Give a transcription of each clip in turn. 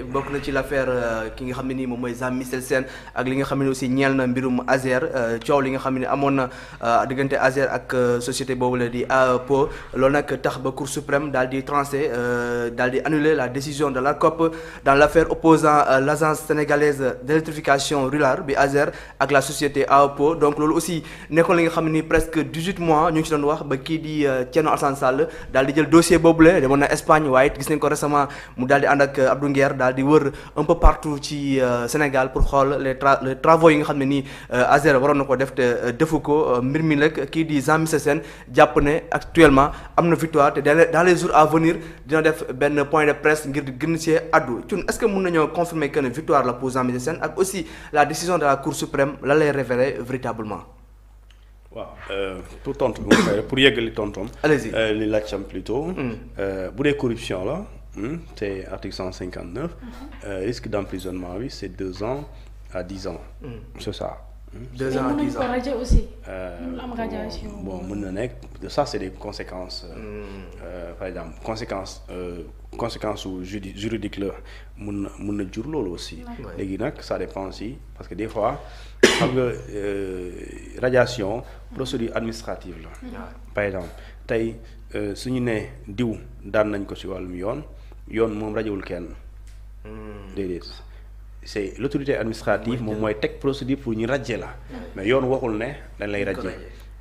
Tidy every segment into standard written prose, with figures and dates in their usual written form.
bokk na ci l'affaire ki nga xam ne nii moom mooy Jean-Michel Sène ak li nga xam ne aussi ñeel na mbirum Azer coow li nga xam ne amoon na diggante Azer ak société boobu la di AEPO loolu nag tax ba Cour suprême daal di tranché daal di annuler la décision de l'ARCOP dans l'affaire opposant l'agence sénégalaise d'électrification rurale bi Azer ak la société AEPO donc loolu aussi nekkoon li nga xam ne nii presque 18 mois ñu ngi ci doon wax ba kii di Thierno Alassane Sall daal di jël dossier boobule demoon na Espagne waaye gis nañ ko récemment mu daal di ànd ak Abdou Nguer daal di wër un peu partout ci Sénégal pour xool les travaux yi nga xam ne nii Azer waroon na ko def te defu ko mbir mi nag kii di Jean-Michel Sène jàpp ne actuellement am na victoire te dans les jours à venir dina def benn point de presse ngir gën see addu Thioune est-ce que mën nañoo confirmer que ne victoire la pour Jean-Michel Sène ak aussi la décision de la Cour suprême la lay révéler véritablement. waaw pour tontu bi ma pour yeggali tontoom. allez-y li laajtam plutôt. bu dee corruption la. C'est article 159. Risque d'emprisonnement, oui, c'est 2 ans à 10 ans. C'est ça. 2 ans à 10 ans. Mais aussi. Bon, ça c'est des conséquences. Par exemple, conséquences juridiques là, mun na jur loolu aussi. Léegi nag ça dépend aussi parce que des fois xam nga radiation procédure administrative la. Par exemple tey suñu nee diw daan nañ ko ci wàllum yoon moom rajowul kenn déedéet c'est l'autorité administrative moom mooy teg procédure pour ñu rajje la mais yoon waxul ne dañ lay rajje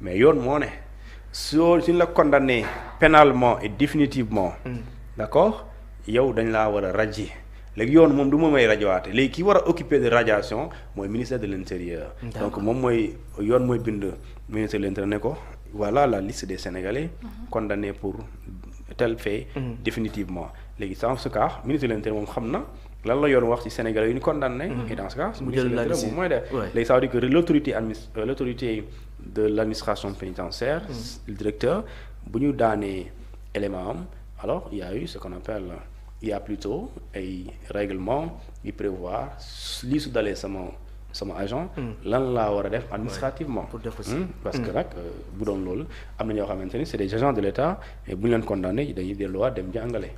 mais yoon moo ne suñ la condamné pénalement et définitivement d'accord yow dañ laa war a rajje léegi yoon moom du moom may rajowaate léegi ki war a occuper de radiation mooy ministère de l'intérieur donc moom mooy yoon mooy bind ministère de l'intérieur ne ko voilà la liste des Sénégalais condamnés pour tel fait définitivement léegi dans ce cas ministre de l'Intérieur moom xam na lan la yoon wax ci Sénégalais yu ñu condamné et dans ce cas ministre de l'Intérieur moom mooy def léegi ça veut dire que l'autorité de l'administration pénitentiaire le directeur bu ñu daanee élément am alors il y a eu ce qu'on appelle il y a plutôt ay règlement yi prévoir lii su dalee sama agent lan laa war a def administrativement parce que nag bu doon loolu am na ñoo xamante ni c'est des agents de l'État et bu ñu leen condamné dañuy delluwaat dem jàngale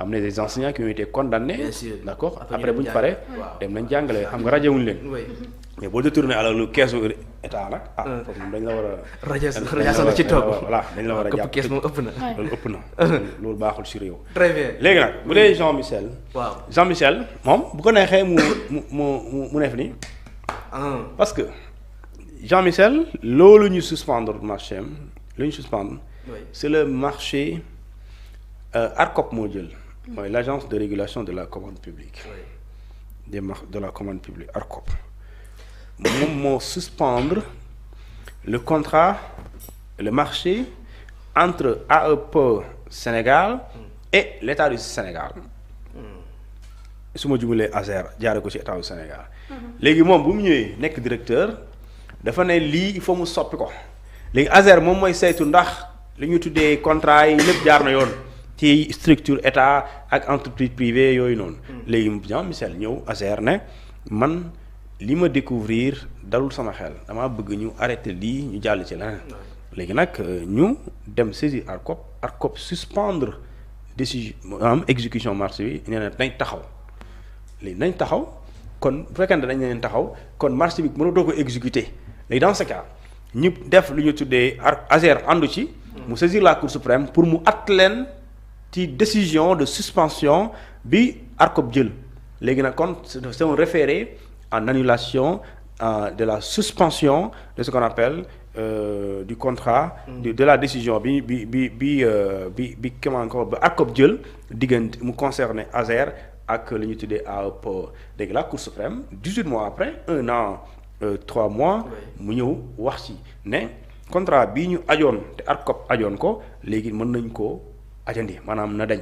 am na des enseignants qui ont été condamnés d'accord après bu ñu paree dem nañ jàngale xam nga rajewuñu leen mais boo détourné alors lu keesu état nag foofu moom dañ la war a radiation la ci toog voilà dañ la war a jàpp kees moom ëpp na loolu ëpp na loolu baaxul ci réew très bien léegi nag bu dee Jean-Michel moom bu ko neexee mu neef ni parce que Jean-Michel loolu ñu suspendre marché am lu ñu suspendre c'est le marché ARCOP moo jël mooy l'agence de régulation de la commande publique de la commande publique ARCOP moom moo suspendre le contrat le marché entre AEPO Sénégal et l'État du Sénégal su ma jumulee Azer jaare ko ci État du Sénégal léegi moom bu mu ñëwee nekk directeur dafa ne lii il faut mu soppi ko léegi Azer moom mooy saytu ndax li ñu tuddee contrat yi lépp jaar na yoon ci structure état ak entreprise privée yooyu noonu léegi Jean-Michel ñëw Azer ne man li ma découvrir dalul sama xel damaa bëgg ñu arrêter lii ñu jàll ci leneen léegi nag ñu dem saisir ARCOP suspendre décision exécution marché bi nee na nañ taxaw léegi nañ taxaw kon bu fekkee ne dañ leen taxaw kon marché bi mënatoo ko exécuter léegi dans ce cas ñu def lu ñu tuddee Azer àndu ci mu saisir la Cour suprême pour mu at leen ci décision de suspension bi ARCOP jël léegi nag kon c'est un référé en annulation de la suspension de ce qu'on appelle du contrat de la décision bi comment encore ba ARCOP jël diggante mu concerné Azer ak li ñu tuddee AEPO léegi la Cour suprême 18 mois après 1 an 3 mois mu ñëw wax ci ne contrat bii ñu ajoon te ARCOP ajoon ko léegi mën nañ koo ajandi maanaam na dañ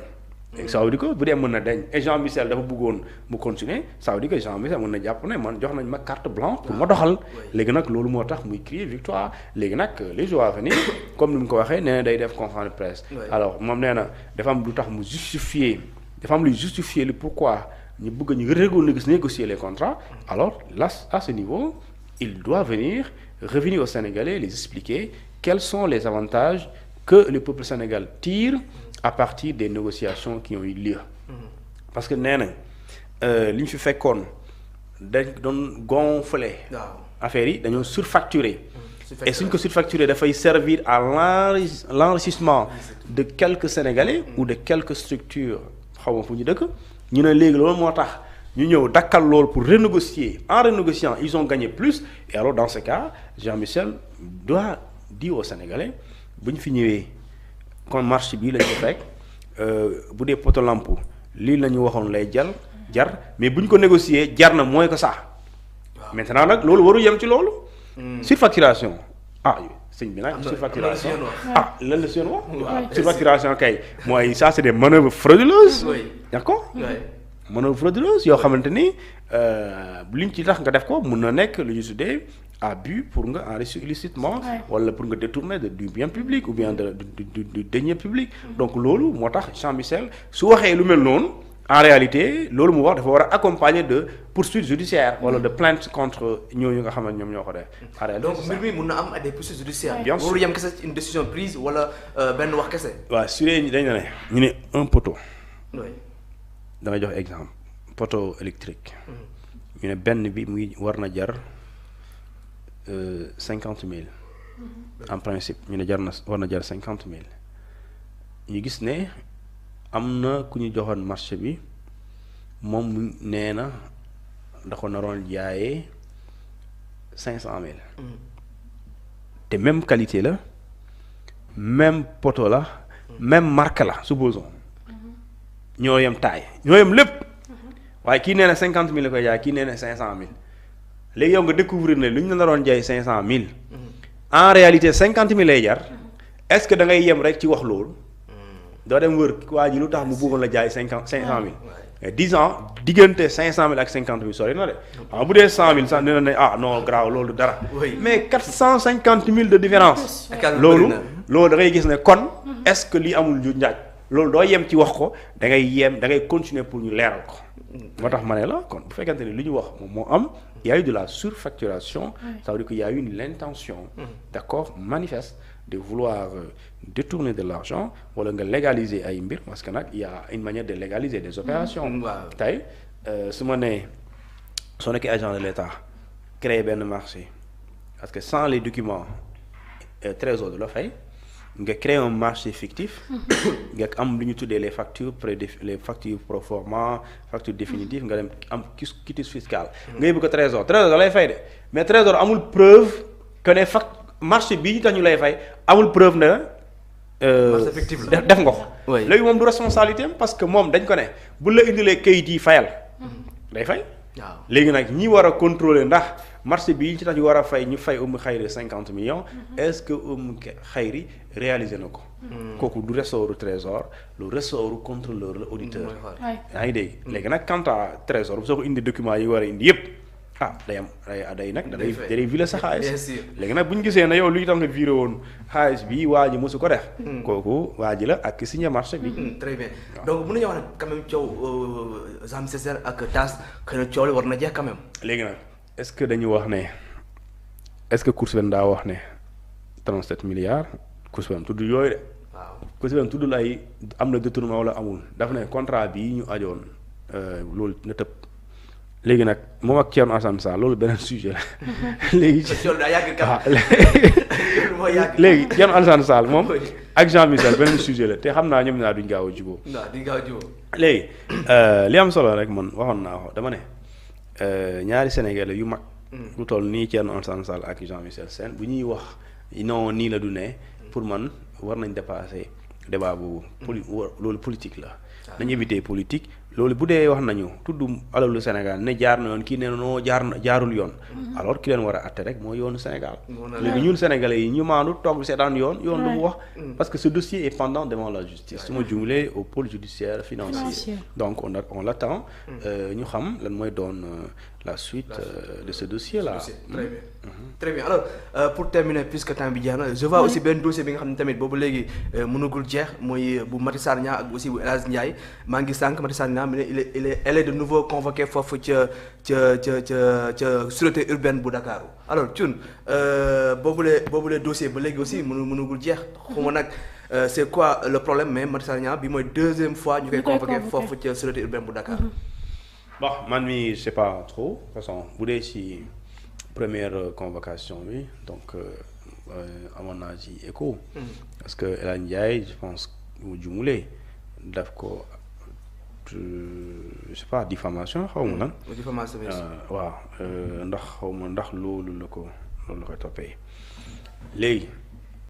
léegi ça veut dire que bu dee mën na dañ et Jean-Michel dafa bëggoon mu continuer ça veut dire que Jean-Michel mën na jàpp ne man jox nañ ma carte blanche pour ma doxal léegi nag loolu moo tax muy crier victoire léegi nag les jours à venir comme ni mu ko waxee nee na day def conférence de presse alors moom nee na dafa am lu tax mu justifier dafa am luy justifier le pourquoi ñu bëgg ñu négocier les contrats alors là à ce niveau il doit revenir aux Sénégalais les expliquer quels sont les avantages que le peuple sénégalais tire à partir des négociations qui ont eu lieu parce que nee na li ñu fi fekkoon dañ doon gonfler affaire yi dañoo surfacturer et suñ ko surfacturer dafay servir à l'enrichissement de quelques Sénégalais ou de quelques structures xaw ma fu ñu dëkk ñu ne léegi loolu moo tax ñu ñëw dakkal loolu pour renégocier en renégociant ils ont gagné plus et alors dans ce cas Jean-Michel doit dire aux Sénégalais bu ñu fi ñëwee kon marché bii lañ ko fekk bu dee poto lampe lii la ñu waxoon lay jar mais bu ñu ko négocier jar na mooy ko sax maintenant nag loolu waru yem ci loolu surfacturation sëñ bi nag surfacturation lan la seen wax surfacturation kay mooy ça c'est des manœuvres frauduleuses d'accord manœuvres frauduleuses yoo xamante ni liñ ci tax nga def ko mun na nekk lu ñu tuddee abus pour nga enrichir illicitement wala pour nga détourner du bien public ou bien du denier public donc loolu moo tax Jean-Michel su waxee lu mel noonu en réalité loolu mu wax dafa war a accompagner de poursuites judiciaires wala de plaintes contre ñooñu nga xam ne ñoom ñoo ko def. en réalité donc mbir mi mun na am des poursuites judiciaires. bien sûr warul yem kese une décision prise wala benn wax kese. waaw su dee dañu ne ñu ne un poteau. oui. damay jox exemple poteau électrique. ñu ne benn bi muy war na jar 50 000. en principe ñu ne war na jar 50 000 ñu gis ne. am na ku ñu joxoon marché bi moom nee na da ko naroon jaayee 500 000 te même qualité la même poteau la même marque la supposons ñoo yem taille ñoo yem lépp waaye kii nee na 50 000 la koy jaay kii nee na 500 000 léegi yow nga découvrir ne lu ñu la naroon jaay 500 000 en réalité 50 000 lay jar est-ce que da ngay yem rek ci wax loolu. doo dem wër waa ji lu tax mu bëggoon la jaay 500 000 10 ans diggante 500 000 ak 50 000 sori na de bu dee 100 000 sax dina ne non grave loolu dara mais 450 000 de différence loolu da ngay gis ne kon est-ce que lii amul ju njaaj loolu doo yem ci wax ko da ngay continuer pour ñu leeral ko moo tax ma ne la kon bu fekkente ne li ñu wax moom moo am il y a eu de la surfacturation ça veut dire qu'il y a eu l'intention d'accord manifeste de vouloir détourner de l'argent wala nga légaliser ay mbir parce que nag il y a une manière de légaliser des opérations tey su ma nee soo nekkee agent de l'État créer benn marché parce que sans les documents trésor de la fay nga créer un marché fictif nga am lu ñu tuddee les factures les factures pro forma factures définitives nga dem am quitus fiscal nga yóbbu ko trésor da lay fay de mais trésor amul preuve que ne marché bii ñu tax ñu lay fay amul preuve ne def nga ko léegi moom du responsabilité am parce que moom dañ ko ne bu la indilee kayit yi fayal day fay léegi nag ñi war a contrôler ndax marché bii ñu ci tax ñu war a fay ñu fay xayri 50 millions est-ce que xayri réalisé na ko kooku du ressortu trésor lu ressortu contrôleur la auditeur yaa ngi dégg léegi nag quant à trésor bu soo ko indi documents yi war a indi yëpp day nag day viré sa xaalis léegi nag bu ñu gisee ne yow luy tam nga viré woon xaalis bi waa ji mosu ko def kooku waa ji la ak signé marché bi très bien donc mën nañu wax ne quand même coow Jean-Michel Sène ak TAS xëy na coow li war na jeex quand même léegi nag est-ce que dañu wax ne est-ce que cour suprême daa wax ne 37 milliards cour suprême tudd yooyu de cour suprême tuddul ay am na détournement wala amul daf ne contrat bii ñu ajoon loolu na tëb léegi nag moom ak Thierno Alassane Sall loolu beneen sujet la léegi léegi Thierno Alassane Sall moom ak Jean-Michel beneen sujet la te xam naa ñoom ñaar duñ gaaw a jubóo léegi li am solo rek man waxoon naa ko dama ne ñaari Sénégalais yu mag lu toll nii Thierno Alassane Sall ak Jean-Michel Sène bu ñuy wax non nii la du ne pour man war nañ dépasser débat boobu loolu politique la nañ éviter politique loolu bu dee wax nañu tudd alalu Sénégal ne jaar na yoon kii nee noo jaarul yoon alors ki leen war a atte rek mooy yoonu Sénégal léegi ñun Sénégalais yi ñu maandu toog seetaan yoon lu mu wax parce que ce dossier est pendant devant la justice su ma jumlee au pôle judiciaire financier donc on l'attend ñu xam lan mooy doon la suite de ce dossier là très bien alors pour terminer puisque temps bi jeex na je vois aussi benn dossier bi nga xam ne tamit boobu léegi mënagul jeex mooy bu Maty Sarr Niang ak aussi bu El Hadj Ndiaye maa ngi sànq Maty Sarr Niang elle est de nouveau convoquée foofu ca sûreté urbaine bu Dakar alors Thioune boobule dossier ba léegi aussi mënagul jeex xuma nag c'est quoi le problème mais Maty Sarr Niang bi mooy deuxième fois ñu koy convoqué foofu ca sûreté urbaine bu Dakar bon man mi je sais pas trop de toute façon bu dee ci première convocation bi donc amoon naa ci écho. parce que El Hadj Ndiaye je pense mu jumulee daf ko je sais pas diffamation xaw ma lan. diffamation waaw ndax xaw ma ndax loolu la koy toppee léegi.